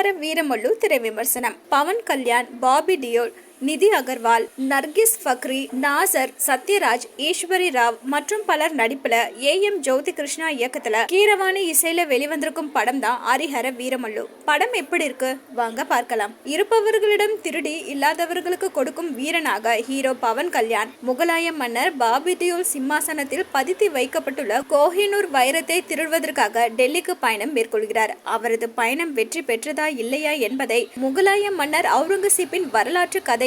ஹரிஹர வீரமல்லு திரை விமர்சனம். பவன் கல்யாண், பாபி டியோல், நிதி அகர்வால், நர்கிஸ் ஃபக்ரி, நாசர், சத்யராஜ், ஈஸ்வரி ராவ் மற்றும் பலர் நடிப்புல ஏஎம் ஜோதி கிருஷ்ணா இயக்கத்துல கீரவாணி இசையில வெளிவந்திருக்கும் படம் தான் ஹரிஹர வீரமல்லு. படம் எப்படி இருக்கு வாங்க பார்க்கலாம். இருப்பவர்களிடம் திருடி இல்லாதவர்களுக்கு கொடுக்கும் வீரனாக ஹீரோ பவன் கல்யாண் முகலாய மன்னர் பாபி டியோல் சிம்மாசனத்தில் பதித்து வைக்கப்பட்டுள்ள கோஹினூர் வைரத்தை திருடுவதற்காக டெல்லிக்கு பயணம் மேற்கொள்கிறார். அவரது பயணம் வெற்றி பெற்றதா இல்லையா என்பதை முகலாய மன்னர் அவுரங்கசீப்பின் வரலாற்று கதை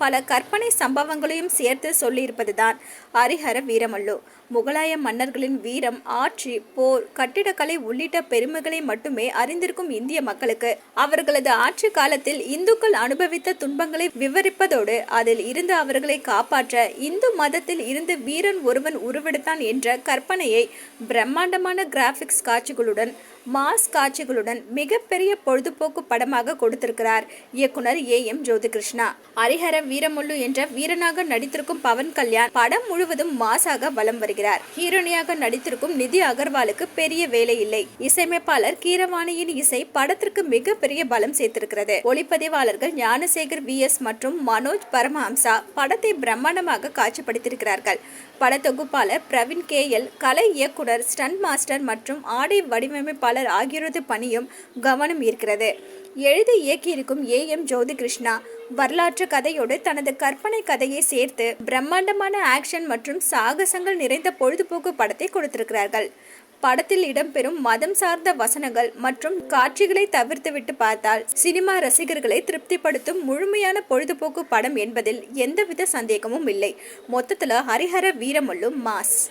பல கற்பனை சம்பவங்களையும் சேர்த்து சொல்லியிருப்பதுதான் ஹரிஹர வீரமல்லு. முகலாய மன்னர்களின் வீரம், ஆட்சி, போர், கட்டிடக்கலை உள்ளிட்ட பெருமைகளை மட்டுமே அறிந்திருக்கும் இந்திய மக்களுக்கு அவர்களது ஆட்சி காலத்தில் இந்துக்கள் அனுபவித்த துன்பங்களை விவரிப்பதோடு அதில் இருந்து அவர்களை காப்பாற்ற இந்து மதத்தில் இருந்து வீரன் ஒருவன் உருவெடுத்தான் என்ற கற்பனையை பிரம்மாண்டமான கிராபிக்ஸ் காட்சிகளுடன், மாஸ் காட்சிகளுடன் மிகப்பெரிய பொழுதுபோக்கு படமாக கொடுத்திருக்கிறார் இயக்குனர் ஏஎம் ஜோதி கிருஷ்ணா. ஹரிஹர வீரமல்லு என்ற வீரனாக நடித்திருக்கும் பவன் கல்யாண் படம் முழுவதும் மாசாக வலம் வருகிறார். ஹீரோனியாக நடித்திருக்கும் நிதி அகர்வாலுக்கு பெரிய வேலை இல்லை. இசையமைப்பாளர் கீரவாணியின் இசை படத்திற்கு மிகப்பெரிய பலம் சேர்த்திருக்கிறது. ஒளிப்பதிவாளர்கள் ஞானசேகர் VS மற்றும் மனோஜ் பரமஹம்சா படத்தை பிரம்மாண்டமாக காட்சிப்படுத்தியிருக்கிறார்கள். படத்தொகுப்பாளர் பிரவீன் KL, கலை இயக்குனர், ஸ்டண்ட் மாஸ்டர் மற்றும் ஆடை வடிவமைப்பாளர் ஆகியோரது பணியும் கவனம் ஈர்க்கிறது. எழுதி இயக்கியிருக்கும் ஏஎம் ஜோதி கிருஷ்ணா வரலாற்று கதையோடு தனது கற்பனை கதையை சேர்த்து பிரம்மாண்டமான ஆக்ஷன் மற்றும் சாகசங்கள் நிறைந்த பொழுதுபோக்கு படத்தை கொடுத்திருக்கிறார்கள். படத்தில் இடம்பெறும் மதம் சார்ந்த வசனங்கள் மற்றும் காட்சிகளை தவிர்த்துவிட்டு பார்த்தால் சினிமா ரசிகர்களை திருப்திப்படுத்தும் முழுமையான பொழுதுபோக்கு படம் என்பதில் எந்தவித சந்தேகமும் இல்லை. மொத்தத்துல ஹரிஹர வீரமல்லு மாஸ்.